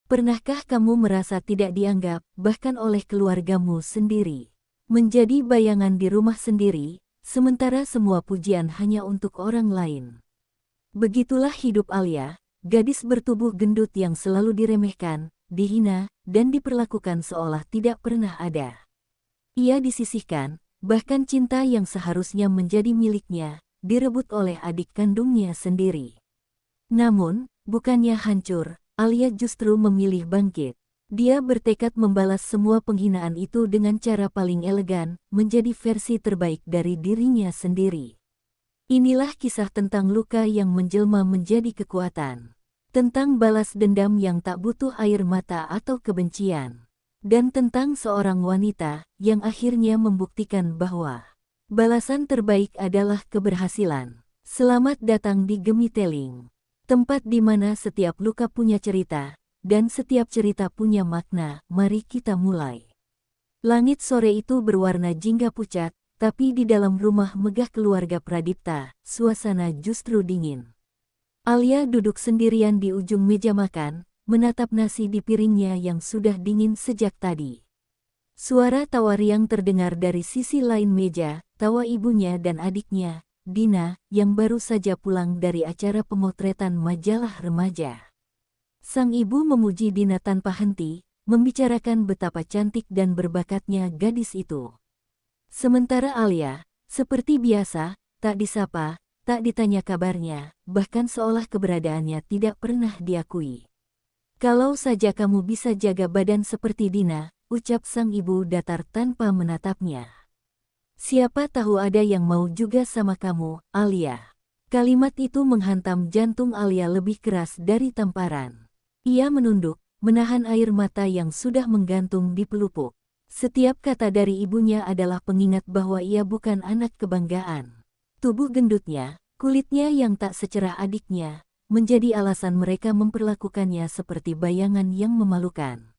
Pernahkah kamu merasa tidak dianggap, bahkan oleh keluargamu sendiri? Menjadi bayangan di rumah sendiri, sementara semua pujian hanya untuk orang lain. Begitulah hidup Alia, gadis bertubuh gendut yang selalu diremehkan, dihina, dan diperlakukan seolah tidak pernah ada. Ia disisihkan, bahkan cinta yang seharusnya menjadi miliknya, direbut oleh adik kandungnya sendiri. Namun, bukannya hancur, Alia justru memilih bangkit. Dia bertekad membalas semua penghinaan itu dengan cara paling elegan, menjadi versi terbaik dari dirinya sendiri. Inilah kisah tentang luka yang menjelma menjadi kekuatan. Tentang balas dendam yang tak butuh air mata atau kebencian. Dan tentang seorang wanita yang akhirnya membuktikan bahwa balasan terbaik adalah keberhasilan. Selamat datang di Gemiteling, tempat di mana setiap luka punya cerita, dan setiap cerita punya makna. Mari kita mulai. Langit sore itu berwarna jingga pucat, tapi di dalam rumah megah keluarga Pradipta, suasana justru dingin. Alia duduk sendirian di ujung meja makan, menatap nasi di piringnya yang sudah dingin sejak tadi. Suara tawa riang terdengar dari sisi lain meja, tawa ibunya dan adiknya, Dina, yang baru saja pulang dari acara pemotretan majalah remaja. Sang ibu memuji Dina tanpa henti, membicarakan betapa cantik dan berbakatnya gadis itu. Sementara Alia, seperti biasa, tak disapa, tak ditanya kabarnya, bahkan seolah keberadaannya tidak pernah diakui. Kalau saja kamu bisa jaga badan seperti Dina, ucap sang ibu datar tanpa menatapnya. Siapa tahu ada yang mau juga sama kamu, Alia. Kalimat itu menghantam jantung Alia lebih keras dari tamparan. Ia menunduk, menahan air mata yang sudah menggantung di pelupuk. Setiap kata dari ibunya adalah pengingat bahwa ia bukan anak kebanggaan. Tubuh gendutnya, kulitnya yang tak secerah adiknya, menjadi alasan mereka memperlakukannya seperti bayangan yang memalukan.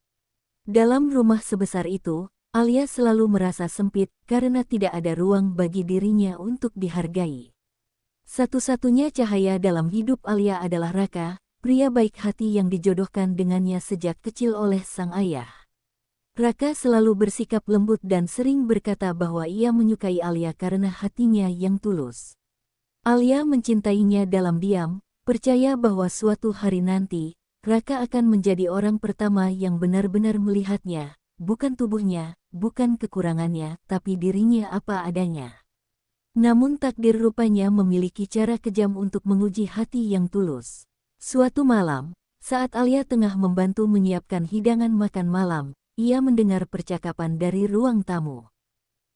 Dalam rumah sebesar itu, Alia selalu merasa sempit karena tidak ada ruang bagi dirinya untuk dihargai. Satu-satunya cahaya dalam hidup Alia adalah Raka, pria baik hati yang dijodohkan dengannya sejak kecil oleh sang ayah. Raka selalu bersikap lembut dan sering berkata bahwa ia menyukai Alia karena hatinya yang tulus. Alia mencintainya dalam diam, percaya bahwa suatu hari nanti, Raka akan menjadi orang pertama yang benar-benar melihatnya, bukan tubuhnya, bukan kekurangannya, tapi dirinya apa adanya. Namun takdir rupanya memiliki cara kejam untuk menguji hati yang tulus. Suatu malam, saat Alia tengah membantu menyiapkan hidangan makan malam, ia mendengar percakapan dari ruang tamu.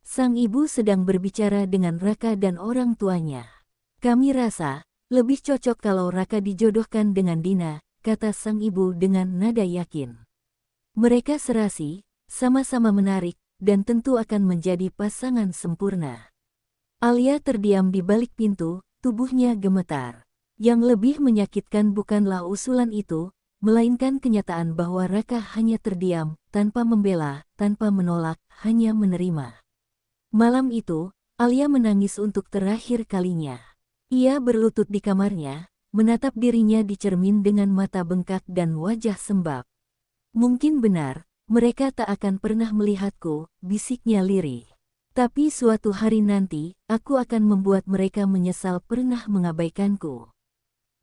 Sang ibu sedang berbicara dengan Raka dan orang tuanya. Kami rasa, lebih cocok kalau Raka dijodohkan dengan Dina, kata sang ibu dengan nada yakin. Mereka serasi, sama-sama menarik, dan tentu akan menjadi pasangan sempurna. Alia terdiam di balik pintu, tubuhnya gemetar. Yang lebih menyakitkan bukanlah usulan itu, melainkan kenyataan bahwa Raka hanya terdiam, tanpa membela, tanpa menolak, hanya menerima. Malam itu, Alia menangis untuk terakhir kalinya. Ia berlutut di kamarnya, menatap dirinya di cermin dengan mata bengkak dan wajah sembab. Mungkin benar, mereka tak akan pernah melihatku, bisiknya lirih. Tapi suatu hari nanti, aku akan membuat mereka menyesal pernah mengabaikanku.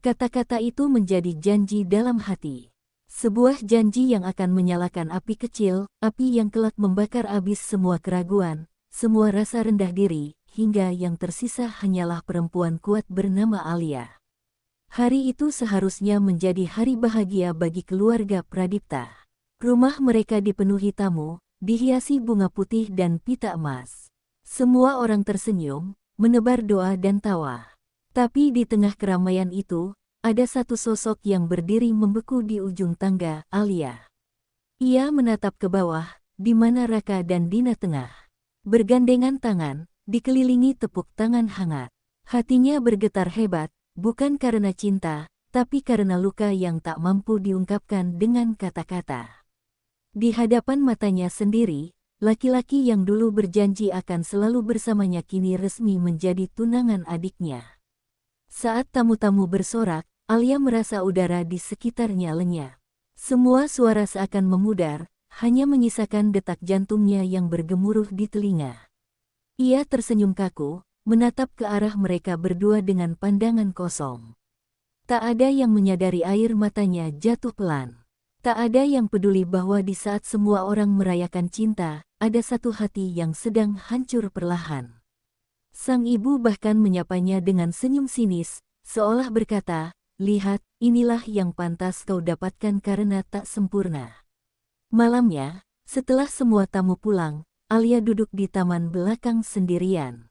Kata-kata itu menjadi janji dalam hati. Sebuah janji yang akan menyalakan api kecil, api yang kelak membakar habis semua keraguan, semua rasa rendah diri, hingga yang tersisa hanyalah perempuan kuat bernama Alia. Hari itu seharusnya menjadi hari bahagia bagi keluarga Pradipta. Rumah mereka dipenuhi tamu, dihiasi bunga putih dan pita emas. Semua orang tersenyum, menebar doa dan tawa. Tapi di tengah keramaian itu, ada satu sosok yang berdiri membeku di ujung tangga, Alia. Ia menatap ke bawah, di mana Raka dan Dina tengah. Bergandengan tangan, dikelilingi tepuk tangan hangat. Hatinya bergetar hebat, bukan karena cinta, tapi karena luka yang tak mampu diungkapkan dengan kata-kata. Di hadapan matanya sendiri, laki-laki yang dulu berjanji akan selalu bersamanya kini resmi menjadi tunangan adiknya. Saat tamu-tamu bersorak, Alia merasa udara di sekitarnya lenyap. Semua suara seakan memudar, hanya menyisakan detak jantungnya yang bergemuruh di telinga. Ia tersenyum kaku, menatap ke arah mereka berdua dengan pandangan kosong. Tak ada yang menyadari air matanya jatuh pelan. Tak ada yang peduli bahwa di saat semua orang merayakan cinta, ada satu hati yang sedang hancur perlahan. Sang ibu bahkan menyapanya dengan senyum sinis, seolah berkata, "Lihat, inilah yang pantas kau dapatkan karena tak sempurna." Malamnya, setelah semua tamu pulang, Alia duduk di taman belakang sendirian.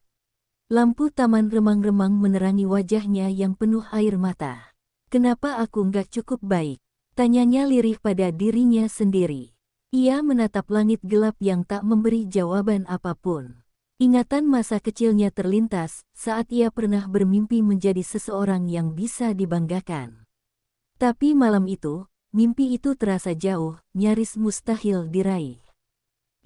Lampu taman remang-remang menerangi wajahnya yang penuh air mata. "Kenapa aku nggak cukup baik?" tanyanya lirih pada dirinya sendiri. Ia menatap langit gelap yang tak memberi jawaban apapun. Ingatan masa kecilnya terlintas saat ia pernah bermimpi menjadi seseorang yang bisa dibanggakan. Tapi malam itu, mimpi itu terasa jauh, nyaris mustahil diraih.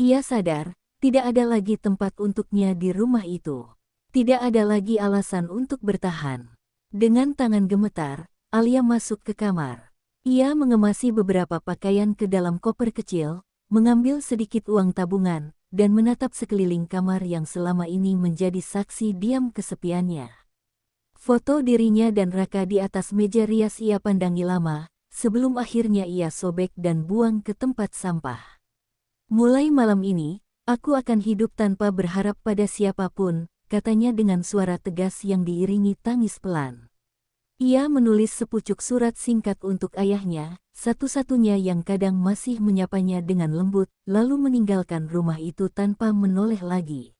Ia sadar, tidak ada lagi tempat untuknya di rumah itu. Tidak ada lagi alasan untuk bertahan. Dengan tangan gemetar, Alia masuk ke kamar. Ia mengemasi beberapa pakaian ke dalam koper kecil, mengambil sedikit uang tabungan, dan menatap sekeliling kamar yang selama ini menjadi saksi diam kesepiannya. Foto dirinya dan Raka di atas meja rias ia pandangi lama, sebelum akhirnya ia sobek dan buang ke tempat sampah. "Mulai malam ini, aku akan hidup tanpa berharap pada siapapun," katanya dengan suara tegas yang diiringi tangis pelan. Ia menulis sepucuk surat singkat untuk ayahnya, satu-satunya yang kadang masih menyapanya dengan lembut, lalu meninggalkan rumah itu tanpa menoleh lagi.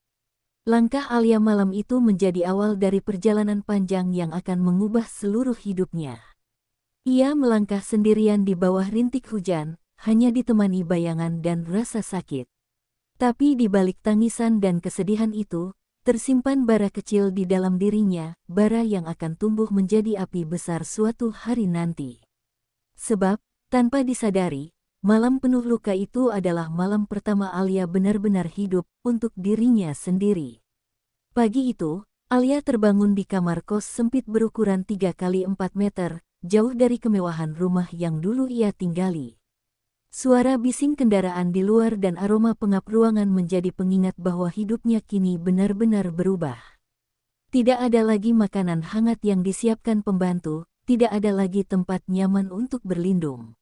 Langkah Alia malam itu menjadi awal dari perjalanan panjang yang akan mengubah seluruh hidupnya. Ia melangkah sendirian di bawah rintik hujan, hanya ditemani bayangan dan rasa sakit. Tapi di balik tangisan dan kesedihan itu, tersimpan bara kecil di dalam dirinya, bara yang akan tumbuh menjadi api besar suatu hari nanti. Sebab, tanpa disadari, malam penuh luka itu adalah malam pertama Alia benar-benar hidup untuk dirinya sendiri. Pagi itu, Alia terbangun di kamar kos sempit berukuran 3 kali 4 meter, jauh dari kemewahan rumah yang dulu ia tinggali. Suara bising kendaraan di luar dan aroma pengap ruangan menjadi pengingat bahwa hidupnya kini benar-benar berubah. Tidak ada lagi makanan hangat yang disiapkan pembantu, tidak ada lagi tempat nyaman untuk berlindung.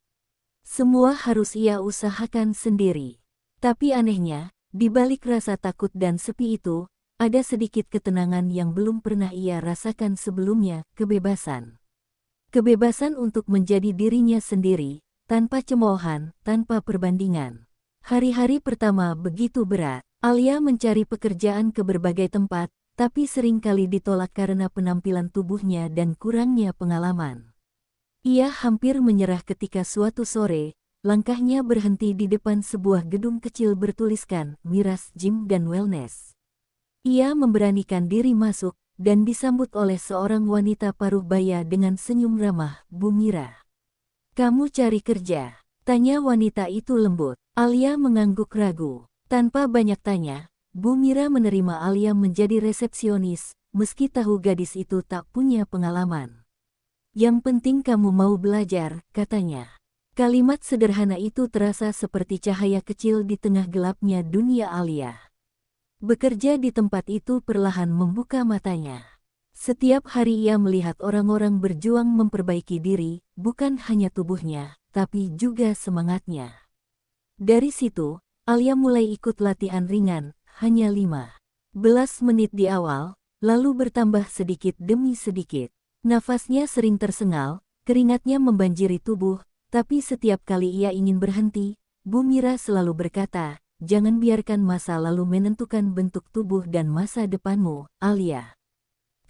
Semua harus ia usahakan sendiri. Tapi anehnya, di balik rasa takut dan sepi itu, ada sedikit ketenangan yang belum pernah ia rasakan sebelumnya, kebebasan. Kebebasan untuk menjadi dirinya sendiri, tanpa cemoohan, tanpa perbandingan. Hari-hari pertama begitu berat. Alia mencari pekerjaan ke berbagai tempat, tapi seringkali ditolak karena penampilan tubuhnya dan kurangnya pengalaman. Ia hampir menyerah ketika suatu sore, langkahnya berhenti di depan sebuah gedung kecil bertuliskan Miras Gym dan Wellness. Ia memberanikan diri masuk, dan disambut oleh seorang wanita paruh baya dengan senyum ramah, "Bu Mira. Kamu cari kerja?" tanya wanita itu lembut. Alia mengangguk ragu. Tanpa banyak tanya, Bu Mira menerima Alia menjadi resepsionis, meski tahu gadis itu tak punya pengalaman. "Yang penting kamu mau belajar," katanya. Kalimat sederhana itu terasa seperti cahaya kecil di tengah gelapnya dunia Alia. Bekerja di tempat itu perlahan membuka matanya. Setiap hari ia melihat orang-orang berjuang memperbaiki diri, bukan hanya tubuhnya, tapi juga semangatnya. Dari situ, Alia mulai ikut latihan ringan, hanya 15 menit di awal, lalu bertambah sedikit demi sedikit. Nafasnya sering tersengal, keringatnya membanjiri tubuh, tapi setiap kali ia ingin berhenti, Bu Mira selalu berkata, "Jangan biarkan masa lalu menentukan bentuk tubuh dan masa depanmu, Alia.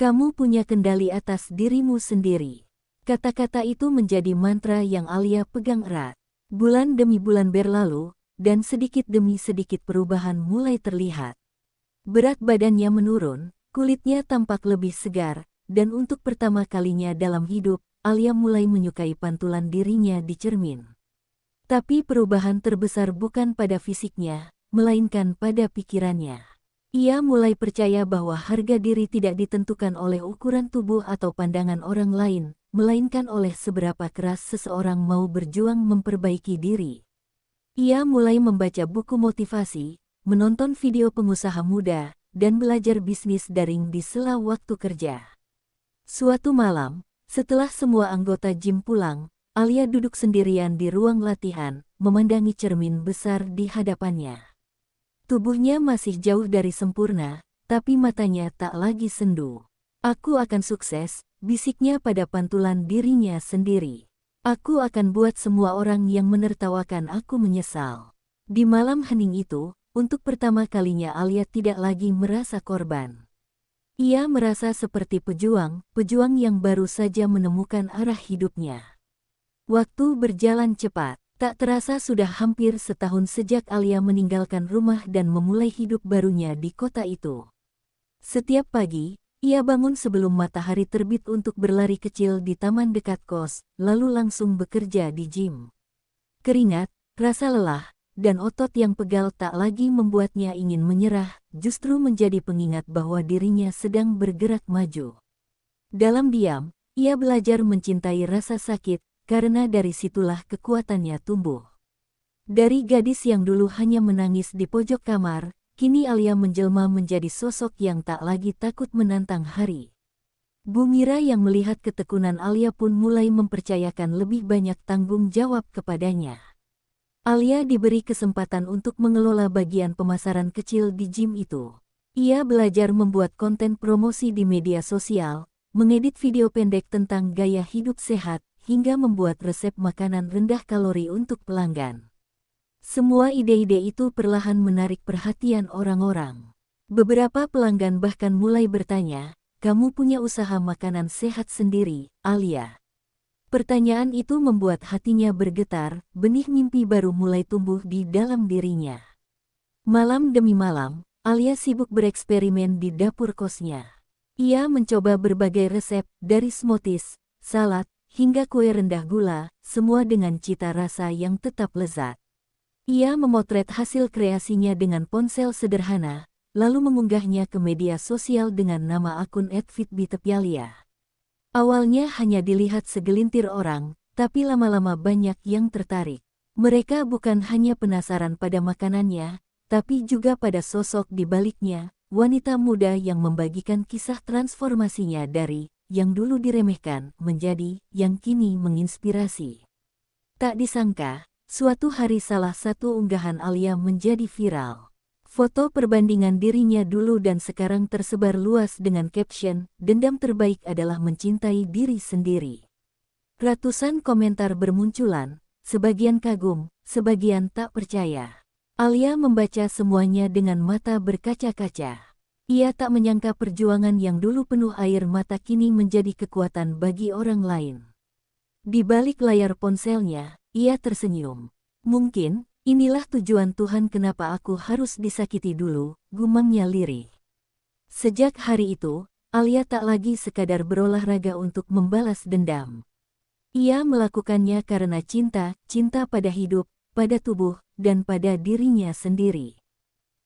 Kamu punya kendali atas dirimu sendiri." Kata-kata itu menjadi mantra yang Alia pegang erat. Bulan demi bulan berlalu, dan sedikit demi sedikit perubahan mulai terlihat. Berat badannya menurun, kulitnya tampak lebih segar, dan untuk pertama kalinya dalam hidup, Alia mulai menyukai pantulan dirinya di cermin. Tapi perubahan terbesar bukan pada fisiknya, melainkan pada pikirannya. Ia mulai percaya bahwa harga diri tidak ditentukan oleh ukuran tubuh atau pandangan orang lain, melainkan oleh seberapa keras seseorang mau berjuang memperbaiki diri. Ia mulai membaca buku motivasi, menonton video pengusaha muda, dan belajar bisnis daring di sela waktu kerja. Suatu malam, setelah semua anggota gym pulang, Alia duduk sendirian di ruang latihan, memandangi cermin besar di hadapannya. Tubuhnya masih jauh dari sempurna, tapi matanya tak lagi sendu. "Aku akan sukses," bisiknya pada pantulan dirinya sendiri. "Aku akan buat semua orang yang menertawakan aku menyesal." Di malam hening itu, untuk pertama kalinya Alia tidak lagi merasa korban. Ia merasa seperti pejuang yang baru saja menemukan arah hidupnya. Waktu berjalan cepat. Tak terasa sudah hampir setahun sejak Alia meninggalkan rumah dan memulai hidup barunya di kota itu. Setiap pagi, ia bangun sebelum matahari terbit untuk berlari kecil di taman dekat kos, lalu langsung bekerja di gym. Keringat, rasa lelah, dan otot yang pegal tak lagi membuatnya ingin menyerah, justru menjadi pengingat bahwa dirinya sedang bergerak maju. Dalam diam, ia belajar mencintai rasa sakit, karena dari situlah kekuatannya tumbuh. Dari gadis yang dulu hanya menangis di pojok kamar, kini Alia menjelma menjadi sosok yang tak lagi takut menantang hari. Bu Mira yang melihat ketekunan Alia pun mulai mempercayakan lebih banyak tanggung jawab kepadanya. Alia diberi kesempatan untuk mengelola bagian pemasaran kecil di gym itu. Ia belajar membuat konten promosi di media sosial, mengedit video pendek tentang gaya hidup sehat, hingga membuat resep makanan rendah kalori untuk pelanggan. Semua ide-ide itu perlahan menarik perhatian orang-orang. Beberapa pelanggan bahkan mulai bertanya, "Kamu punya usaha makanan sehat sendiri, Alia?" Pertanyaan itu membuat hatinya bergetar, benih mimpi baru mulai tumbuh di dalam dirinya. Malam demi malam, Alia sibuk bereksperimen di dapur kosnya. Ia mencoba berbagai resep, dari smoothies, salad, hingga kue rendah gula, semua dengan cita rasa yang tetap lezat. Ia memotret hasil kreasinya dengan ponsel sederhana, lalu mengunggahnya ke media sosial dengan nama akun @fitbitepialia. Awalnya hanya dilihat segelintir orang, tapi lama-lama banyak yang tertarik. Mereka bukan hanya penasaran pada makanannya, tapi juga pada sosok di baliknya, wanita muda yang membagikan kisah transformasinya dari yang dulu diremehkan menjadi yang kini menginspirasi. Tak disangka, suatu hari salah satu unggahan Alia menjadi viral. Foto perbandingan dirinya dulu dan sekarang tersebar luas dengan caption, "Dendam terbaik adalah mencintai diri sendiri." Ratusan komentar bermunculan, sebagian kagum, sebagian tak percaya. Alia membaca semuanya dengan mata berkaca-kaca. Ia tak menyangka perjuangan yang dulu penuh air mata kini menjadi kekuatan bagi orang lain. Di balik layar ponselnya, ia tersenyum. "Mungkin, inilah tujuan Tuhan kenapa aku harus disakiti dulu," gumamnya lirih. Sejak hari itu, Alia tak lagi sekadar berolahraga untuk membalas dendam. Ia melakukannya karena cinta pada hidup, pada tubuh, dan pada dirinya sendiri.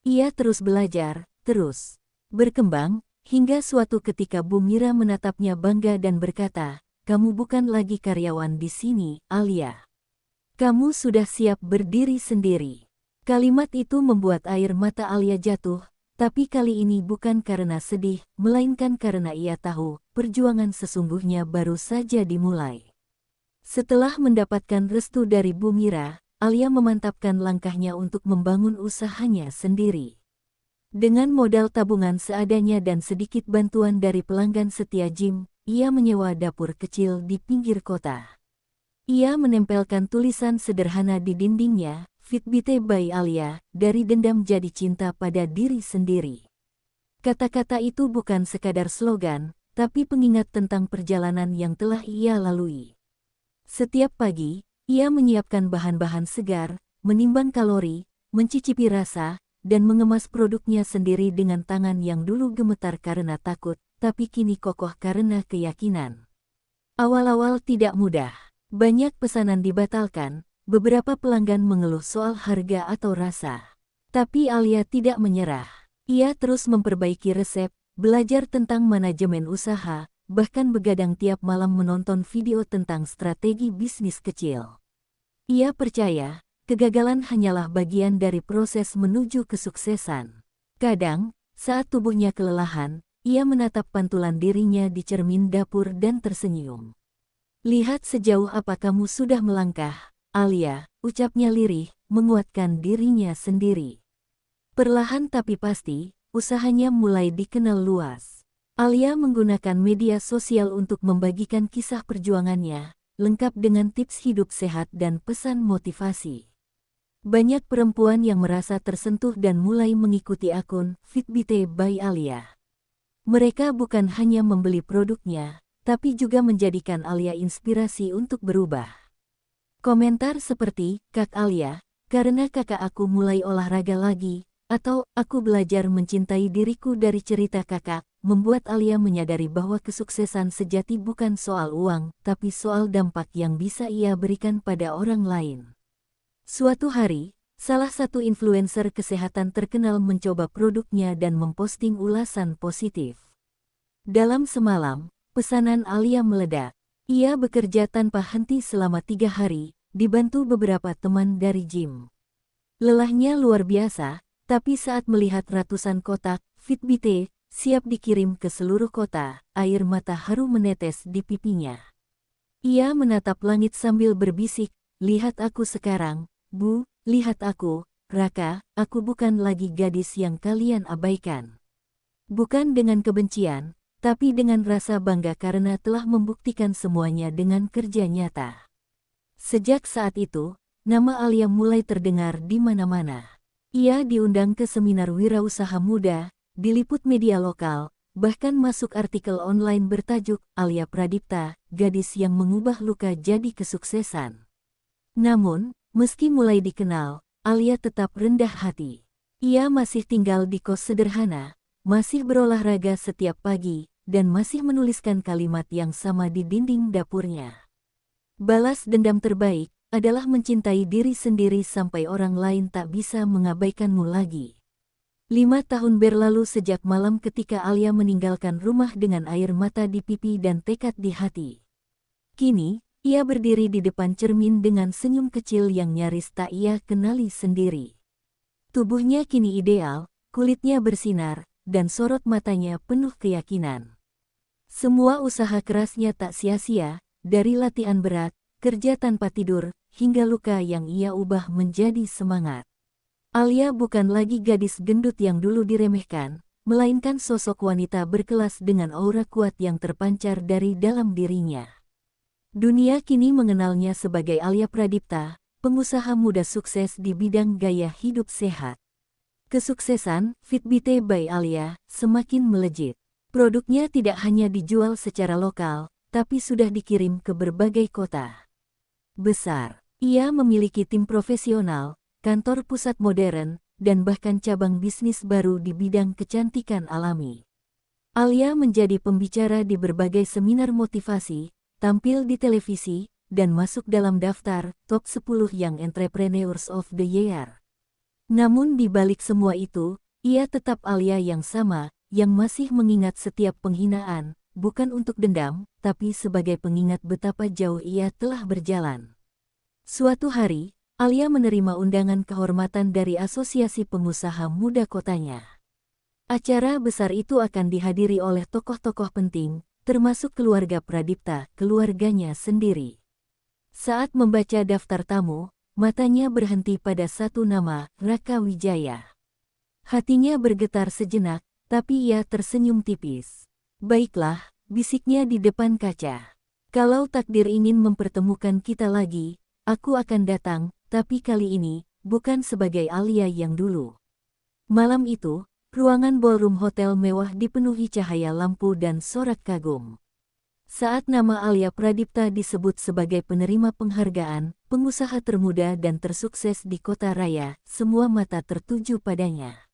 Ia terus belajar, terus berkembang, hingga suatu ketika Bu Mira menatapnya bangga dan berkata, "Kamu bukan lagi karyawan di sini, Alia. Kamu sudah siap berdiri sendiri." Kalimat itu membuat air mata Alia jatuh, tapi kali ini bukan karena sedih, melainkan karena ia tahu, perjuangan sesungguhnya baru saja dimulai. Setelah mendapatkan restu dari Bu Mira, Alia memantapkan langkahnya untuk membangun usahanya sendiri. Dengan modal tabungan seadanya dan sedikit bantuan dari pelanggan setia gym, ia menyewa dapur kecil di pinggir kota. Ia menempelkan tulisan sederhana di dindingnya, "Fitbite by Alia, dari dendam jadi cinta pada diri sendiri." Kata-kata itu bukan sekadar slogan, tapi pengingat tentang perjalanan yang telah ia lalui. Setiap pagi, ia menyiapkan bahan-bahan segar, menimbang kalori, mencicipi rasa, dan mengemas produknya sendiri dengan tangan yang dulu gemetar karena takut, tapi kini kokoh karena keyakinan. Awal-awal tidak mudah. Banyak pesanan dibatalkan, beberapa pelanggan mengeluh soal harga atau rasa. Tapi Alia tidak menyerah. Ia terus memperbaiki resep, belajar tentang manajemen usaha, bahkan begadang tiap malam menonton video tentang strategi bisnis kecil. Ia percaya, kegagalan hanyalah bagian dari proses menuju kesuksesan. Kadang, saat tubuhnya kelelahan, ia menatap pantulan dirinya di cermin dapur dan tersenyum. "Lihat sejauh apa kamu sudah melangkah, Alia," ucapnya lirih, menguatkan dirinya sendiri. Perlahan tapi pasti, usahanya mulai dikenal luas. Alia menggunakan media sosial untuk membagikan kisah perjuangannya, lengkap dengan tips hidup sehat dan pesan motivasi. Banyak perempuan yang merasa tersentuh dan mulai mengikuti akun Fitbit by Alia. Mereka bukan hanya membeli produknya, tapi juga menjadikan Alia inspirasi untuk berubah. Komentar seperti, "Kak Alia, karena kakak aku mulai olahraga lagi," atau "Aku belajar mencintai diriku dari cerita kakak," membuat Alia menyadari bahwa kesuksesan sejati bukan soal uang, tapi soal dampak yang bisa ia berikan pada orang lain. Suatu hari, salah satu influencer kesehatan terkenal mencoba produknya dan memposting ulasan positif. Dalam semalam, pesanan Alia meledak. Ia bekerja tanpa henti selama 3 hari, dibantu beberapa teman dari gym. Lelahnya luar biasa, tapi saat melihat ratusan kotak Fitbit siap dikirim ke seluruh kota, air mata haru menetes di pipinya. Ia menatap langit sambil berbisik, "Lihat aku sekarang, Bu, lihat aku, Raka, aku bukan lagi gadis yang kalian abaikan." Bukan dengan kebencian, tapi dengan rasa bangga karena telah membuktikan semuanya dengan kerja nyata. Sejak saat itu, nama Alia mulai terdengar di mana-mana. Ia diundang ke seminar wirausaha muda, diliput media lokal, bahkan masuk artikel online bertajuk "Alia Pradipta, Gadis yang Mengubah Luka Jadi Kesuksesan." Namun, meski mulai dikenal, Alia tetap rendah hati. Ia masih tinggal di kos sederhana, masih berolahraga setiap pagi, dan masih menuliskan kalimat yang sama di dinding dapurnya. Balas dendam terbaik adalah mencintai diri sendiri sampai orang lain tak bisa mengabaikanmu lagi. 5 tahun berlalu sejak malam ketika Alia meninggalkan rumah dengan air mata di pipi dan tekad di hati. Kini, ia berdiri di depan cermin dengan senyum kecil yang nyaris tak ia kenali sendiri. Tubuhnya kini ideal, kulitnya bersinar, dan sorot matanya penuh keyakinan. Semua usaha kerasnya tak sia-sia, dari latihan berat, kerja tanpa tidur, hingga luka yang ia ubah menjadi semangat. Alia bukan lagi gadis gendut yang dulu diremehkan, melainkan sosok wanita berkelas dengan aura kuat yang terpancar dari dalam dirinya. Dunia kini mengenalnya sebagai Alia Pradipta, pengusaha muda sukses di bidang gaya hidup sehat. Kesuksesan Fitbit by Alia semakin melejit. Produknya tidak hanya dijual secara lokal, tapi sudah dikirim ke berbagai kota besar. Ia memiliki tim profesional, kantor pusat modern, dan bahkan cabang bisnis baru di bidang kecantikan alami. Alia menjadi pembicara di berbagai seminar motivasi, tampil di televisi, dan masuk dalam daftar top 10 Young Entrepreneurs of the Year. Namun di balik semua itu, ia tetap Alia yang sama, yang masih mengingat setiap penghinaan, bukan untuk dendam, tapi sebagai pengingat betapa jauh ia telah berjalan. Suatu hari, Alia menerima undangan kehormatan dari Asosiasi Pengusaha Muda kotanya. Acara besar itu akan dihadiri oleh tokoh-tokoh penting, termasuk keluarga Pradipta, keluarganya sendiri. Saat membaca daftar tamu, matanya berhenti pada satu nama, Raka Wijaya. Hatinya bergetar sejenak, tapi ia tersenyum tipis. "Baiklah," bisiknya di depan kaca. "Kalau takdir ingin mempertemukan kita lagi, aku akan datang, tapi kali ini, bukan sebagai Alia yang dulu." Malam itu, ruangan ballroom hotel mewah dipenuhi cahaya lampu dan sorak kagum. Saat nama Alia Pradipta disebut sebagai penerima penghargaan, pengusaha termuda dan tersukses di kota raya, semua mata tertuju padanya.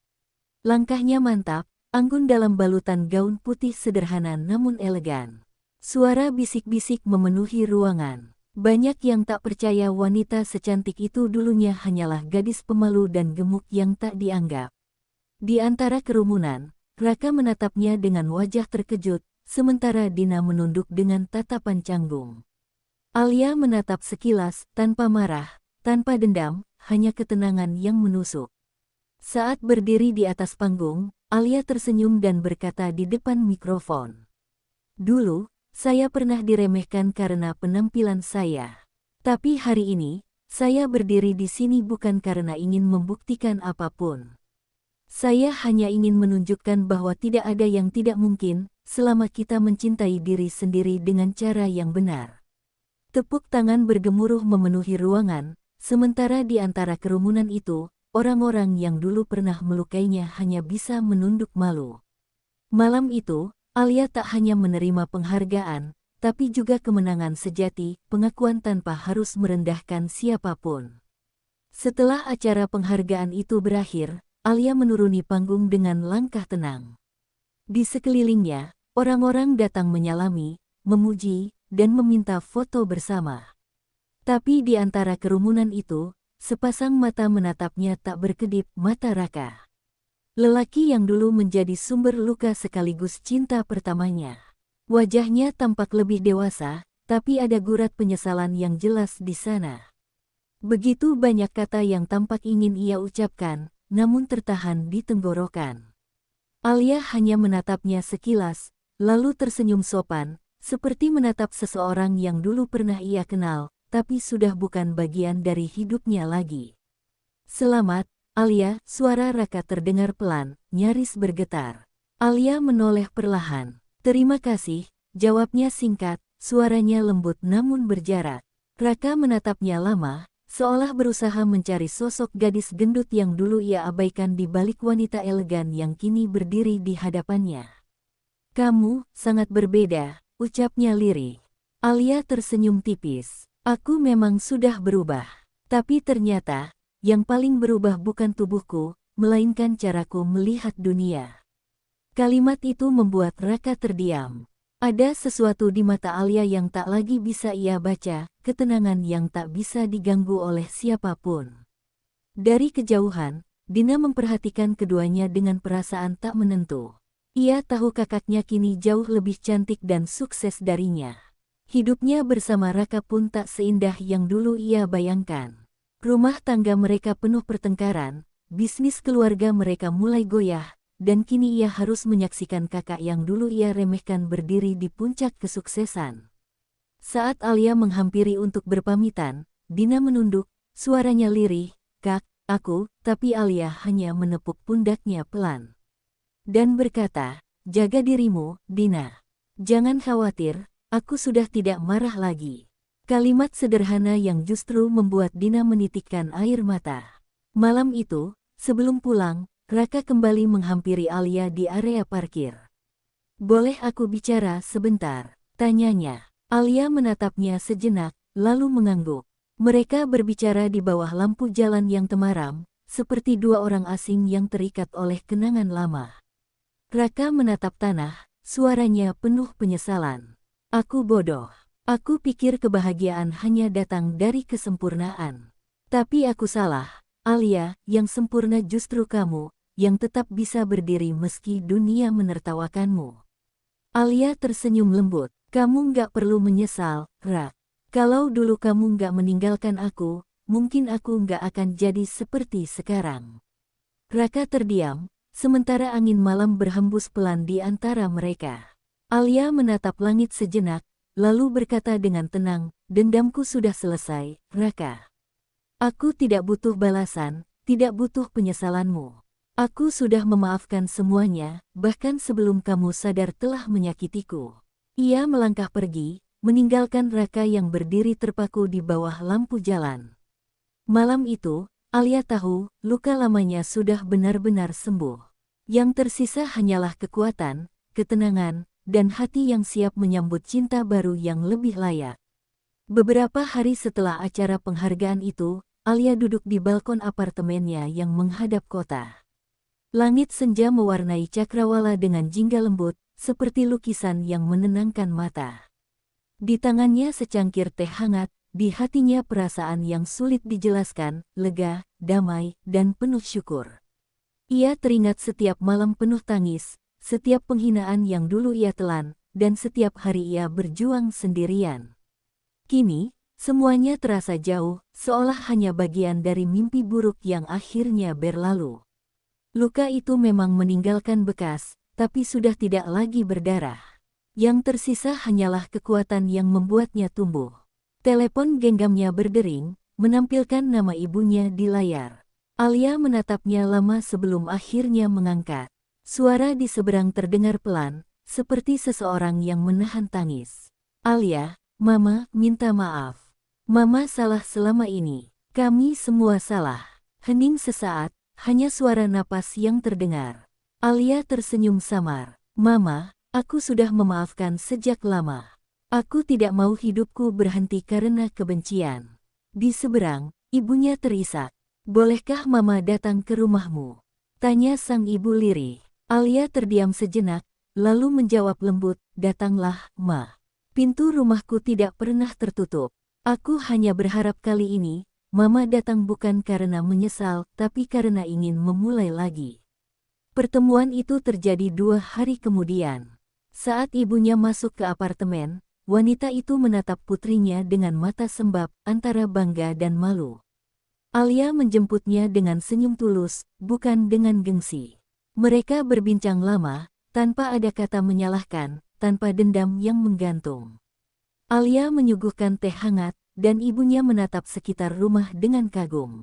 Langkahnya mantap, anggun dalam balutan gaun putih sederhana namun elegan. Suara bisik-bisik memenuhi ruangan. Banyak yang tak percaya wanita secantik itu dulunya hanyalah gadis pemalu dan gemuk yang tak dianggap. Di antara kerumunan, Raka menatapnya dengan wajah terkejut, sementara Dina menunduk dengan tatapan canggung. Alia menatap sekilas, tanpa marah, tanpa dendam, hanya ketenangan yang menusuk. Saat berdiri di atas panggung, Alia tersenyum dan berkata di depan mikrofon. Dulu, saya pernah diremehkan karena penampilan saya. Tapi hari ini, saya berdiri di sini bukan karena ingin membuktikan apapun. Saya hanya ingin menunjukkan bahwa tidak ada yang tidak mungkin, selama kita mencintai diri sendiri dengan cara yang benar. Tepuk tangan bergemuruh memenuhi ruangan, sementara di antara kerumunan itu, orang-orang yang dulu pernah melukainya hanya bisa menunduk malu. Malam itu, Alia tak hanya menerima penghargaan, tapi juga kemenangan sejati, pengakuan tanpa harus merendahkan siapapun. Setelah acara penghargaan itu berakhir, Alia menuruni panggung dengan langkah tenang. Di sekelilingnya, orang-orang datang menyalami, memuji, dan meminta foto bersama. Tapi di antara kerumunan itu, sepasang mata menatapnya tak berkedip mata Raka. Lelaki yang dulu menjadi sumber luka sekaligus cinta pertamanya. Wajahnya tampak lebih dewasa, tapi ada gurat penyesalan yang jelas di sana. Begitu banyak kata yang tampak ingin ia ucapkan, namun tertahan di tenggorokan. Alia hanya menatapnya sekilas, lalu tersenyum sopan, seperti menatap seseorang yang dulu pernah ia kenal, tapi sudah bukan bagian dari hidupnya lagi. Selamat, Alia, suara Raka terdengar pelan, nyaris bergetar. Alia menoleh perlahan. Terima kasih, jawabnya singkat, suaranya lembut namun berjarak. Raka menatapnya lama, seolah berusaha mencari sosok gadis gendut yang dulu ia abaikan di balik wanita elegan yang kini berdiri di hadapannya. Kamu sangat berbeda, ucapnya lirih. Alia tersenyum tipis. Aku memang sudah berubah. Tapi ternyata, yang paling berubah bukan tubuhku, melainkan caraku melihat dunia. Kalimat itu membuat Raka terdiam. Ada sesuatu di mata Alia yang tak lagi bisa ia baca, ketenangan yang tak bisa diganggu oleh siapapun. Dari kejauhan, Dina memperhatikan keduanya dengan perasaan tak menentu. Ia tahu kakaknya kini jauh lebih cantik dan sukses darinya. Hidupnya bersama Raka pun tak seindah yang dulu ia bayangkan. Rumah tangga mereka penuh pertengkaran, bisnis keluarga mereka mulai goyah, dan kini ia harus menyaksikan kakak yang dulu ia remehkan berdiri di puncak kesuksesan. Saat Alia menghampiri untuk berpamitan, Dina menunduk, suaranya lirih, "Kak, aku," tapi Alia hanya menepuk pundaknya pelan. Dan berkata, "Jaga dirimu, Dina. Jangan khawatir. Aku sudah tidak marah lagi." Kalimat sederhana yang justru membuat Dina menitikkan air mata. Malam itu, sebelum pulang, Raka kembali menghampiri Alia di area parkir. "Boleh aku bicara sebentar?" tanyanya. Alia menatapnya sejenak, lalu mengangguk. Mereka berbicara di bawah lampu jalan yang temaram, seperti dua orang asing yang terikat oleh kenangan lama. Raka menatap tanah, suaranya penuh penyesalan. "Aku bodoh. Aku pikir kebahagiaan hanya datang dari kesempurnaan. Tapi aku salah, Alia, yang sempurna justru kamu, yang tetap bisa berdiri meski dunia menertawakanmu." Alia tersenyum lembut. "Kamu nggak perlu menyesal, Rak. Kalau dulu kamu nggak meninggalkan aku, mungkin aku nggak akan jadi seperti sekarang." Raka terdiam, sementara angin malam berhembus pelan di antara mereka. Alia menatap langit sejenak, lalu berkata dengan tenang, "Dendamku sudah selesai, Raka. Aku tidak butuh balasan, tidak butuh penyesalanmu. Aku sudah memaafkan semuanya, bahkan sebelum kamu sadar telah menyakitiku." Ia melangkah pergi, meninggalkan Raka yang berdiri terpaku di bawah lampu jalan. Malam itu, Alia tahu, luka lamanya sudah benar-benar sembuh. Yang tersisa hanyalah kekuatan, ketenangan, dan hati yang siap menyambut cinta baru yang lebih layak. Beberapa hari setelah acara penghargaan itu, Alia duduk di balkon apartemennya yang menghadap kota. Langit senja mewarnai cakrawala dengan jingga lembut, seperti lukisan yang menenangkan mata. Di tangannya secangkir teh hangat, di hatinya perasaan yang sulit dijelaskan, lega, damai, dan penuh syukur. Ia teringat setiap malam penuh tangis, setiap penghinaan yang dulu ia telan, dan setiap hari ia berjuang sendirian. Kini, semuanya terasa jauh, seolah hanya bagian dari mimpi buruk yang akhirnya berlalu. Luka itu memang meninggalkan bekas, tapi sudah tidak lagi berdarah. Yang tersisa hanyalah kekuatan yang membuatnya tumbuh. Telepon genggamnya berdering, menampilkan nama ibunya di layar. Alia menatapnya lama sebelum akhirnya mengangkat. Suara di seberang terdengar pelan, seperti seseorang yang menahan tangis. "Alia, Mama minta maaf. Mama salah selama ini. Kami semua salah." Hening sesaat, hanya suara napas yang terdengar. Alia tersenyum samar. "Mama, aku sudah memaafkan sejak lama. Aku tidak mau hidupku berhenti karena kebencian." Di seberang, ibunya terisak. "Bolehkah Mama datang ke rumahmu?" tanya sang ibu lirih. Alia terdiam sejenak, lalu menjawab lembut, "Datanglah, Ma. Pintu rumahku tidak pernah tertutup. Aku hanya berharap kali ini, Mama datang bukan karena menyesal, tapi karena ingin memulai lagi." Pertemuan itu terjadi 2 hari kemudian. Saat ibunya masuk ke apartemen, wanita itu menatap putrinya dengan mata sembab, antara bangga dan malu. Alia menjemputnya dengan senyum tulus, bukan dengan gengsi. Mereka berbincang lama, tanpa ada kata menyalahkan, tanpa dendam yang menggantung. Alia menyuguhkan teh hangat, dan ibunya menatap sekitar rumah dengan kagum.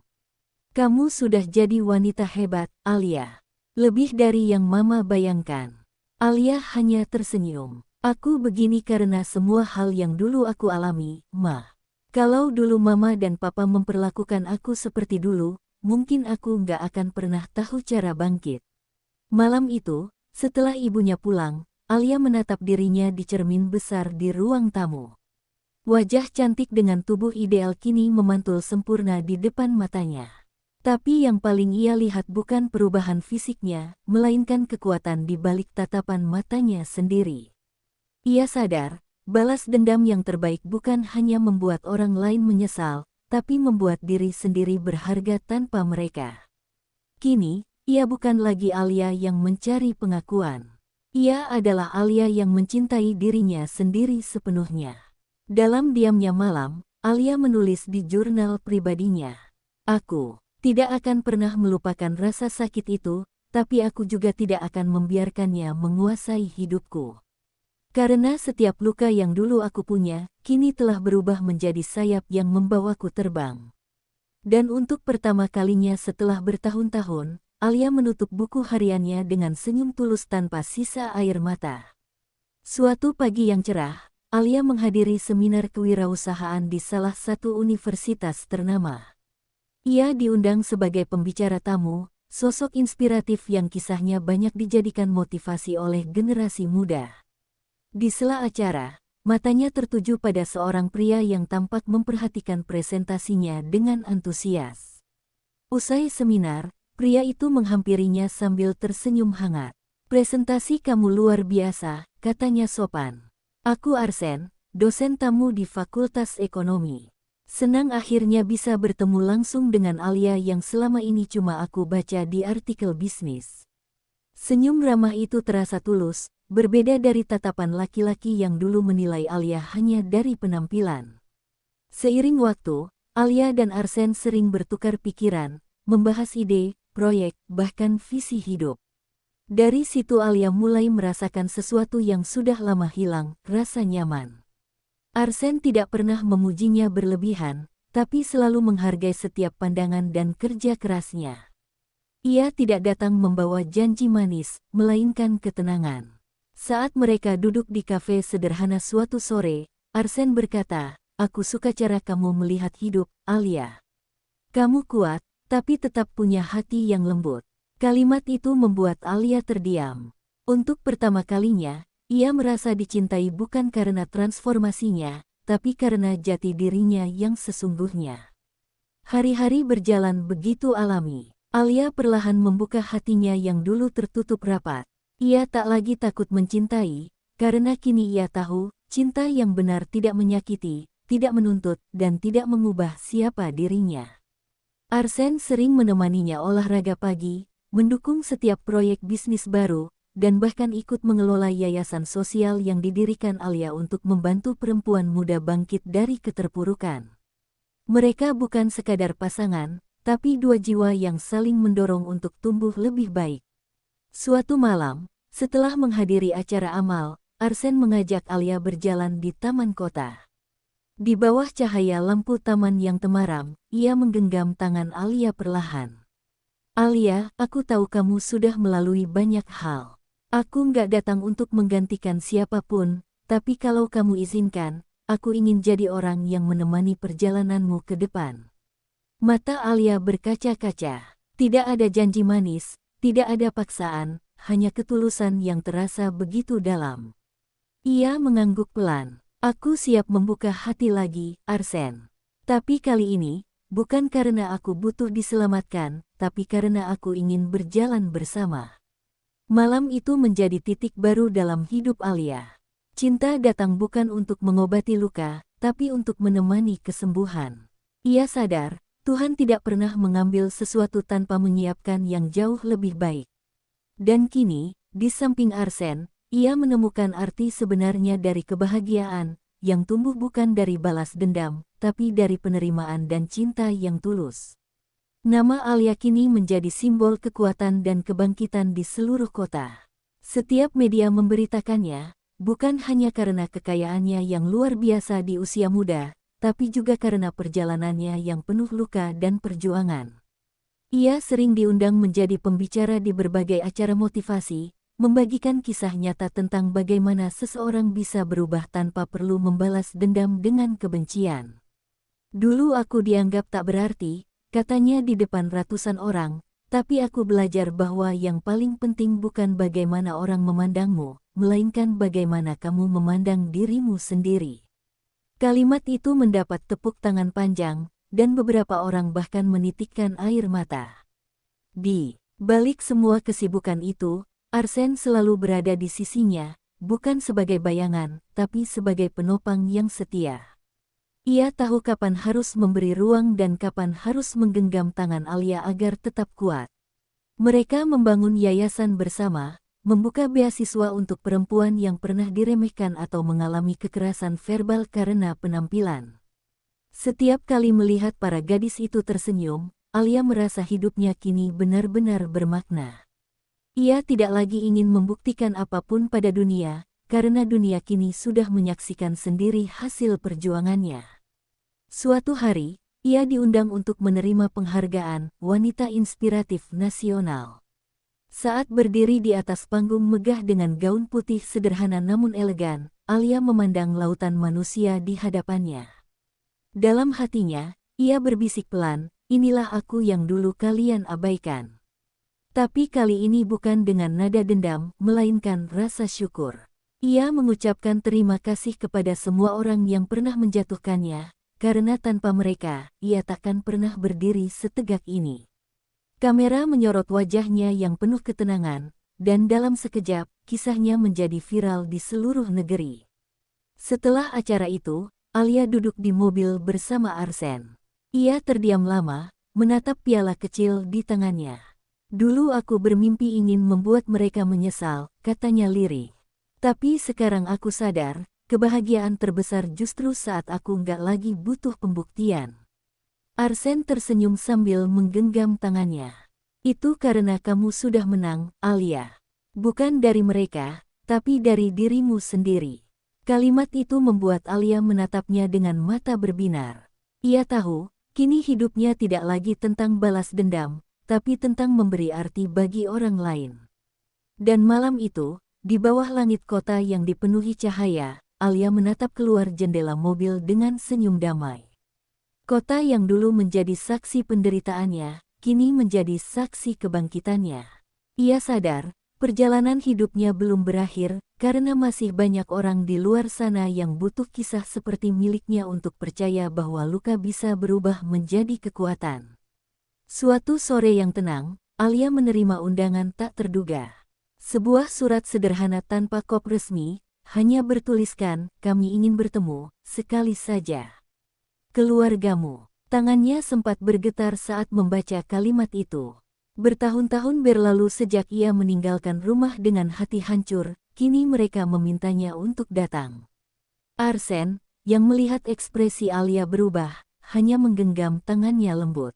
"Kamu sudah jadi wanita hebat, Alia. Lebih dari yang Mama bayangkan." Alia hanya tersenyum. "Aku begini karena semua hal yang dulu aku alami, Ma. Kalau dulu Mama dan Papa memperlakukan aku seperti dulu, mungkin aku nggak akan pernah tahu cara bangkit." Malam itu, setelah ibunya pulang, Alia menatap dirinya di cermin besar di ruang tamu. Wajah cantik dengan tubuh ideal kini memantul sempurna di depan matanya. Tapi yang paling ia lihat bukan perubahan fisiknya, melainkan kekuatan di balik tatapan matanya sendiri. Ia sadar, balas dendam yang terbaik bukan hanya membuat orang lain menyesal, tapi membuat diri sendiri berharga tanpa mereka. Kini, ia bukan lagi Alia yang mencari pengakuan. Ia adalah Alia yang mencintai dirinya sendiri sepenuhnya. Dalam diamnya malam, Alia menulis di jurnal pribadinya, "Aku tidak akan pernah melupakan rasa sakit itu, tapi aku juga tidak akan membiarkannya menguasai hidupku. Karena setiap luka yang dulu aku punya, kini telah berubah menjadi sayap yang membawaku terbang." Dan untuk pertama kalinya setelah bertahun-tahun, Alia menutup buku hariannya dengan senyum tulus tanpa sisa air mata. Suatu pagi yang cerah, Alia menghadiri seminar kewirausahaan di salah satu universitas ternama. Ia diundang sebagai pembicara tamu, sosok inspiratif yang kisahnya banyak dijadikan motivasi oleh generasi muda. Di sela acara, matanya tertuju pada seorang pria yang tampak memperhatikan presentasinya dengan antusias. Usai seminar, pria itu menghampirinya sambil tersenyum hangat. "Presentasi kamu luar biasa," katanya sopan. "Aku Arsen, dosen tamu di Fakultas Ekonomi. Senang akhirnya bisa bertemu langsung dengan Alia yang selama ini cuma aku baca di artikel bisnis." Senyum ramah itu terasa tulus, berbeda dari tatapan laki-laki yang dulu menilai Alia hanya dari penampilan. Seiring waktu, Alia dan Arsen sering bertukar pikiran, membahas ide, proyek, bahkan visi hidup. Dari situ Alia mulai merasakan sesuatu yang sudah lama hilang, rasa nyaman. Arsen tidak pernah memujinya berlebihan, tapi selalu menghargai setiap pandangan dan kerja kerasnya. Ia tidak datang membawa janji manis, melainkan ketenangan. Saat mereka duduk di kafe sederhana suatu sore, Arsen berkata, "Aku suka cara kamu melihat hidup, Alia. Kamu kuat, tapi tetap punya hati yang lembut." Kalimat itu membuat Alia terdiam. Untuk pertama kalinya, ia merasa dicintai bukan karena transformasinya, tapi karena jati dirinya yang sesungguhnya. Hari-hari berjalan begitu alami. Alia perlahan membuka hatinya yang dulu tertutup rapat. Ia tak lagi takut mencintai, karena kini ia tahu, cinta yang benar tidak menyakiti, tidak menuntut, dan tidak mengubah siapa dirinya. Arsen sering menemaninya olahraga pagi, mendukung setiap proyek bisnis baru, dan bahkan ikut mengelola yayasan sosial yang didirikan Alia untuk membantu perempuan muda bangkit dari keterpurukan. Mereka bukan sekadar pasangan, tapi dua jiwa yang saling mendorong untuk tumbuh lebih baik. Suatu malam, setelah menghadiri acara amal, Arsen mengajak Alia berjalan di taman kota. Di bawah cahaya lampu taman yang temaram, ia menggenggam tangan Alia perlahan. Alia, aku tahu kamu sudah melalui banyak hal. Aku nggak datang untuk menggantikan siapapun, tapi kalau kamu izinkan, aku ingin jadi orang yang menemani perjalananmu ke depan. Mata Alia berkaca-kaca. Tidak ada janji manis, tidak ada paksaan, hanya ketulusan yang terasa begitu dalam. Ia mengangguk pelan. Aku siap membuka hati lagi, Arsen. Tapi kali ini, bukan karena aku butuh diselamatkan, tapi karena aku ingin berjalan bersama. Malam itu menjadi titik baru dalam hidup Alia. Cinta datang bukan untuk mengobati luka, tapi untuk menemani kesembuhan. Ia sadar, Tuhan tidak pernah mengambil sesuatu tanpa menyiapkan yang jauh lebih baik. Dan kini, di samping Arsen, ia menemukan arti sebenarnya dari kebahagiaan, yang tumbuh bukan dari balas dendam, tapi dari penerimaan dan cinta yang tulus. Nama Alia kini menjadi simbol kekuatan dan kebangkitan di seluruh kota. Setiap media memberitakannya, bukan hanya karena kekayaannya yang luar biasa di usia muda, tapi juga karena perjalanannya yang penuh luka dan perjuangan. Ia sering diundang menjadi pembicara di berbagai acara motivasi, membagikan kisah nyata tentang bagaimana seseorang bisa berubah tanpa perlu membalas dendam dengan kebencian. Dulu aku dianggap tak berarti, katanya di depan ratusan orang, tapi aku belajar bahwa yang paling penting bukan bagaimana orang memandangmu, melainkan bagaimana kamu memandang dirimu sendiri. Kalimat itu mendapat tepuk tangan panjang, dan beberapa orang bahkan menitikkan air mata. Di balik semua kesibukan itu, Arsen selalu berada di sisinya, bukan sebagai bayangan, tapi sebagai penopang yang setia. Ia tahu kapan harus memberi ruang dan kapan harus menggenggam tangan Alia agar tetap kuat. Mereka membangun yayasan bersama, membuka beasiswa untuk perempuan yang pernah diremehkan atau mengalami kekerasan verbal karena penampilan. Setiap kali melihat para gadis itu tersenyum, Alia merasa hidupnya kini benar-benar bermakna. Ia tidak lagi ingin membuktikan apapun pada dunia, karena dunia kini sudah menyaksikan sendiri hasil perjuangannya. Suatu hari, ia diundang untuk menerima penghargaan Wanita Inspiratif Nasional. Saat berdiri di atas panggung megah dengan gaun putih sederhana namun elegan, Alia memandang lautan manusia di hadapannya. Dalam hatinya, ia berbisik pelan, inilah aku yang dulu kalian abaikan. Tapi kali ini bukan dengan nada dendam, melainkan rasa syukur. Ia mengucapkan terima kasih kepada semua orang yang pernah menjatuhkannya, karena tanpa mereka, ia takkan pernah berdiri setegak ini. Kamera menyorot wajahnya yang penuh ketenangan, dan dalam sekejap, kisahnya menjadi viral di seluruh negeri. Setelah acara itu, Alia duduk di mobil bersama Arsen. Ia terdiam lama, menatap piala kecil di tangannya. Dulu aku bermimpi ingin membuat mereka menyesal, katanya lirih. Tapi sekarang aku sadar, kebahagiaan terbesar justru saat aku nggak lagi butuh pembuktian. Arsen tersenyum sambil menggenggam tangannya. Itu karena kamu sudah menang, Alia. Bukan dari mereka, tapi dari dirimu sendiri. Kalimat itu membuat Alia menatapnya dengan mata berbinar. Ia tahu, kini hidupnya tidak lagi tentang balas dendam, tapi tentang memberi arti bagi orang lain. Dan malam itu, di bawah langit kota yang dipenuhi cahaya, Alia menatap keluar jendela mobil dengan senyum damai. Kota yang dulu menjadi saksi penderitaannya, kini menjadi saksi kebangkitannya. Ia sadar, perjalanan hidupnya belum berakhir, karena masih banyak orang di luar sana yang butuh kisah seperti miliknya untuk percaya bahwa luka bisa berubah menjadi kekuatan. Suatu sore yang tenang, Alia menerima undangan tak terduga. Sebuah surat sederhana tanpa kop resmi, hanya bertuliskan, kami ingin bertemu, sekali saja. Keluargamu. Tangannya sempat bergetar saat membaca kalimat itu. Bertahun-tahun berlalu sejak ia meninggalkan rumah dengan hati hancur, kini mereka memintanya untuk datang. Arsen, yang melihat ekspresi Alia berubah, hanya menggenggam tangannya lembut.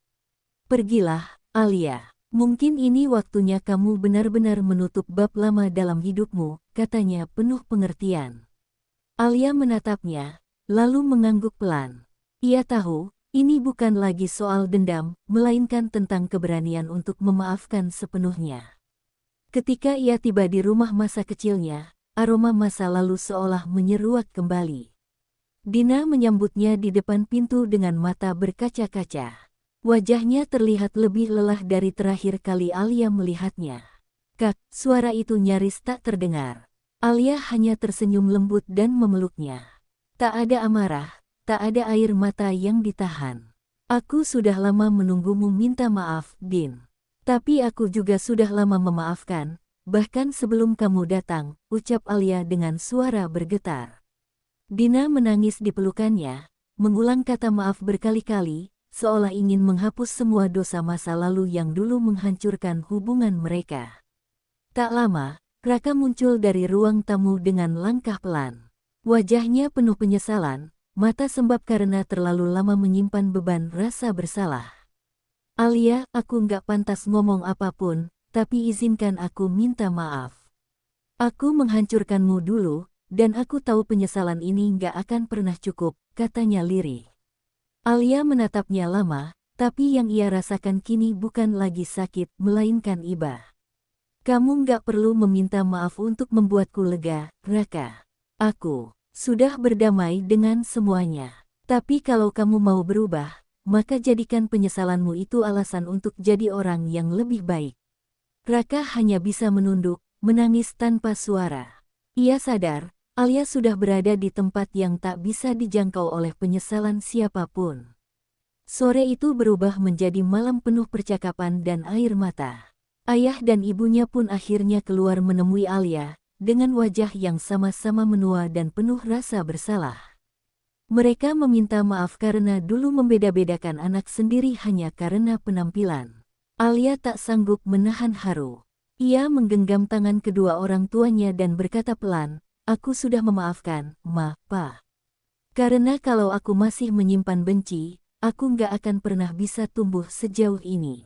Pergilah, Alia. Mungkin ini waktunya kamu benar-benar menutup bab lama dalam hidupmu, katanya penuh pengertian. Alia menatapnya, lalu mengangguk pelan. Ia tahu, ini bukan lagi soal dendam, melainkan tentang keberanian untuk memaafkan sepenuhnya. Ketika ia tiba di rumah masa kecilnya, aroma masa lalu seolah menyeruak kembali. Dina menyambutnya di depan pintu dengan mata berkaca-kaca. Wajahnya terlihat lebih lelah dari terakhir kali Alia melihatnya. Kak, suara itu nyaris tak terdengar. Alia hanya tersenyum lembut dan memeluknya. Tak ada amarah, tak ada air mata yang ditahan. Aku sudah lama menunggumu minta maaf, Din. Tapi aku juga sudah lama memaafkan, bahkan sebelum kamu datang, ucap Alia dengan suara bergetar. Dina menangis di pelukannya, mengulang kata maaf berkali-kali, seolah ingin menghapus semua dosa masa lalu yang dulu menghancurkan hubungan mereka. Tak lama, Raka muncul dari ruang tamu dengan langkah pelan. Wajahnya penuh penyesalan, mata sembab karena terlalu lama menyimpan beban rasa bersalah. Alia, aku nggak pantas ngomong apapun, tapi izinkan aku minta maaf. Aku menghancurkanmu dulu, dan aku tahu penyesalan ini nggak akan pernah cukup, katanya lirih. Alia menatapnya lama, tapi yang ia rasakan kini bukan lagi sakit, melainkan iba. Kamu nggak perlu meminta maaf untuk membuatku lega, Raka. Aku sudah berdamai dengan semuanya. Tapi kalau kamu mau berubah, maka jadikan penyesalanmu itu alasan untuk jadi orang yang lebih baik. Raka hanya bisa menunduk, menangis tanpa suara. Ia sadar, Alia sudah berada di tempat yang tak bisa dijangkau oleh penyesalan siapapun. Sore itu berubah menjadi malam penuh percakapan dan air mata. Ayah dan ibunya pun akhirnya keluar menemui Alia, dengan wajah yang sama-sama menua dan penuh rasa bersalah. Mereka meminta maaf karena dulu membeda-bedakan anak sendiri hanya karena penampilan. Alia tak sanggup menahan haru. Ia menggenggam tangan kedua orang tuanya dan berkata pelan, aku sudah memaafkan, Ma, Pa. Karena kalau aku masih menyimpan benci, aku nggak akan pernah bisa tumbuh sejauh ini.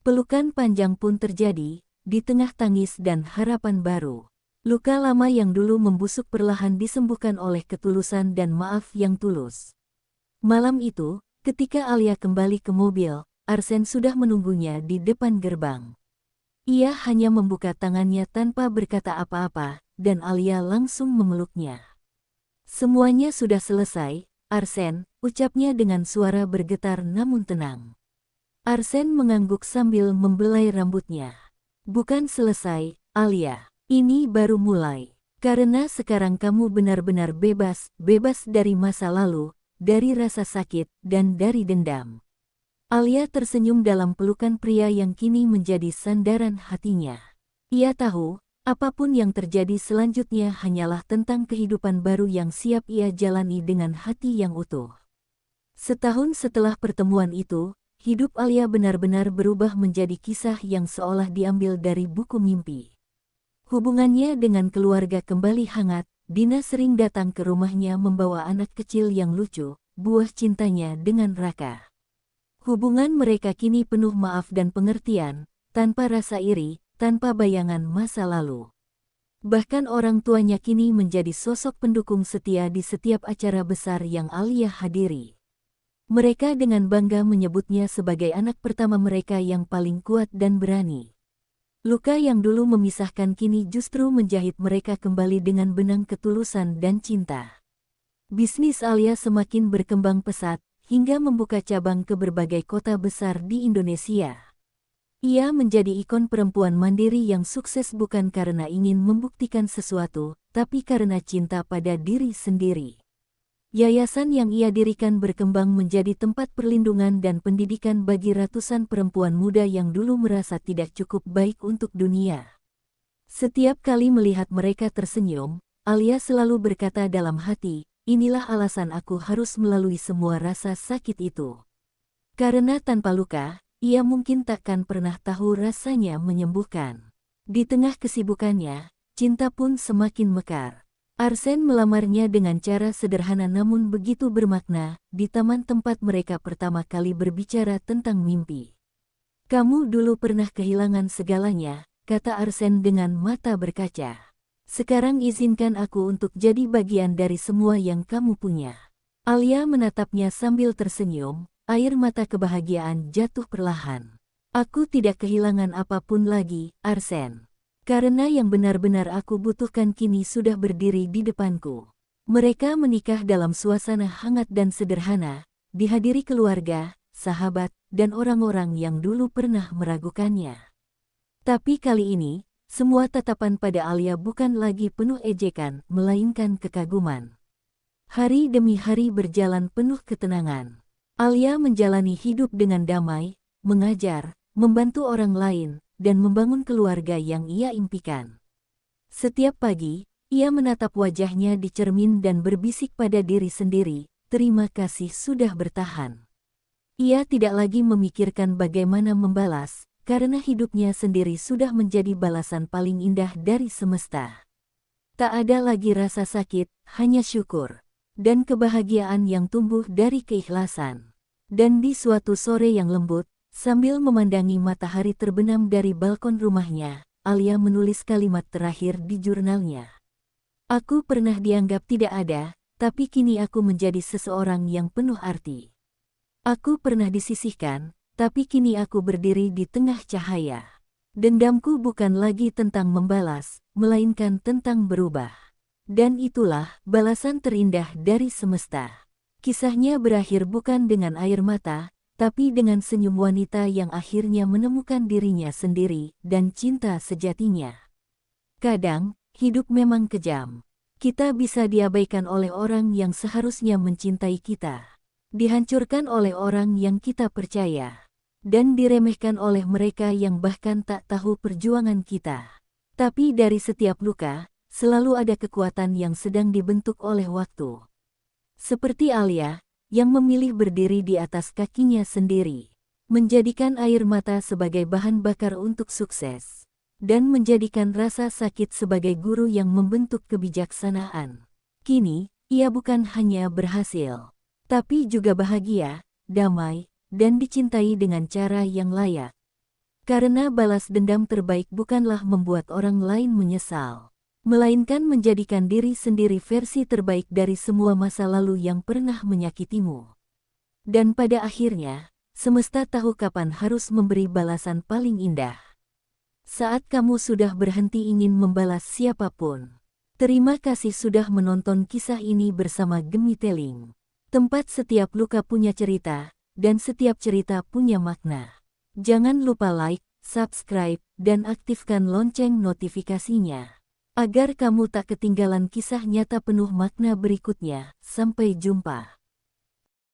Pelukan panjang pun terjadi, di tengah tangis dan harapan baru. Luka lama yang dulu membusuk perlahan disembuhkan oleh ketulusan dan maaf yang tulus. Malam itu, ketika Alia kembali ke mobil, Arsen sudah menunggunya di depan gerbang. Ia hanya membuka tangannya tanpa berkata apa-apa, dan Alia langsung memeluknya. Semuanya sudah selesai, Arsen, ucapnya dengan suara bergetar namun tenang. Arsen mengangguk sambil membelai rambutnya. Bukan selesai, Alia. Ini baru mulai. Karena sekarang kamu benar-benar bebas, bebas dari masa lalu, dari rasa sakit, dan dari dendam. Alia tersenyum dalam pelukan pria yang kini menjadi sandaran hatinya. Ia tahu, apapun yang terjadi selanjutnya hanyalah tentang kehidupan baru yang siap ia jalani dengan hati yang utuh. Setahun setelah pertemuan itu, hidup Alia benar-benar berubah menjadi kisah yang seolah diambil dari buku mimpi. Hubungannya dengan keluarga kembali hangat, Dina sering datang ke rumahnya membawa anak kecil yang lucu, buah cintanya dengan Raka. Hubungan mereka kini penuh maaf dan pengertian, tanpa rasa iri, tanpa bayangan masa lalu. Bahkan orang tuanya kini menjadi sosok pendukung setia di setiap acara besar yang Alia hadiri. Mereka dengan bangga menyebutnya sebagai anak pertama mereka yang paling kuat dan berani. Luka yang dulu memisahkan kini justru menjahit mereka kembali dengan benang ketulusan dan cinta. Bisnis Alia semakin berkembang pesat, hingga membuka cabang ke berbagai kota besar di Indonesia. Ia menjadi ikon perempuan mandiri yang sukses bukan karena ingin membuktikan sesuatu, tapi karena cinta pada diri sendiri. Yayasan yang ia dirikan berkembang menjadi tempat perlindungan dan pendidikan bagi ratusan perempuan muda yang dulu merasa tidak cukup baik untuk dunia. Setiap kali melihat mereka tersenyum, Alia selalu berkata dalam hati, inilah alasan aku harus melalui semua rasa sakit itu. Karena tanpa luka, ia mungkin takkan pernah tahu rasanya menyembuhkan. Di tengah kesibukannya, cinta pun semakin mekar. Arsen melamarnya dengan cara sederhana namun begitu bermakna, di taman tempat mereka pertama kali berbicara tentang mimpi. "Kamu dulu pernah kehilangan segalanya," kata Arsen dengan mata berkaca. "Sekarang izinkan aku untuk jadi bagian dari semua yang kamu punya." Alia menatapnya sambil tersenyum, air mata kebahagiaan jatuh perlahan. "Aku tidak kehilangan apapun lagi, Arsen. Karena yang benar-benar aku butuhkan kini sudah berdiri di depanku." Mereka menikah dalam suasana hangat dan sederhana, dihadiri keluarga, sahabat, dan orang-orang yang dulu pernah meragukannya. Tapi kali ini, semua tatapan pada Alia bukan lagi penuh ejekan, melainkan kekaguman. Hari demi hari berjalan penuh ketenangan. Alia menjalani hidup dengan damai, mengajar, membantu orang lain, dan membangun keluarga yang ia impikan. Setiap pagi, ia menatap wajahnya di cermin dan berbisik pada diri sendiri, "Terima kasih sudah bertahan." Ia tidak lagi memikirkan bagaimana membalas, karena hidupnya sendiri sudah menjadi balasan paling indah dari semesta. Tak ada lagi rasa sakit, hanya syukur dan kebahagiaan yang tumbuh dari keikhlasan. Dan di suatu sore yang lembut, sambil memandangi matahari terbenam dari balkon rumahnya, Alia menulis kalimat terakhir di jurnalnya. "Aku pernah dianggap tidak ada, tapi kini aku menjadi seseorang yang penuh arti. Aku pernah disisihkan, tapi kini aku berdiri di tengah cahaya. Dendamku bukan lagi tentang membalas, melainkan tentang berubah." Dan itulah balasan terindah dari semesta. Kisahnya berakhir bukan dengan air mata, tapi dengan senyum wanita yang akhirnya menemukan dirinya sendiri dan cinta sejatinya. Kadang, hidup memang kejam. Kita bisa diabaikan oleh orang yang seharusnya mencintai kita, dihancurkan oleh orang yang kita percaya, dan diremehkan oleh mereka yang bahkan tak tahu perjuangan kita. Tapi dari setiap luka, selalu ada kekuatan yang sedang dibentuk oleh waktu. Seperti Alia, yang memilih berdiri di atas kakinya sendiri, menjadikan air mata sebagai bahan bakar untuk sukses, dan menjadikan rasa sakit sebagai guru yang membentuk kebijaksanaan. Kini, ia bukan hanya berhasil, tapi juga bahagia, damai, dan dicintai dengan cara yang layak. Karena balas dendam terbaik bukanlah membuat orang lain menyesal, melainkan menjadikan diri sendiri versi terbaik dari semua masa lalu yang pernah menyakitimu. Dan pada akhirnya, semesta tahu kapan harus memberi balasan paling indah. Saat kamu sudah berhenti ingin membalas siapapun. Terima kasih sudah menonton kisah ini bersama Gemiteling. Tempat setiap luka punya cerita, dan setiap cerita punya makna. Jangan lupa like, subscribe, dan aktifkan lonceng notifikasinya, agar kamu tak ketinggalan kisah nyata penuh makna berikutnya. Sampai jumpa.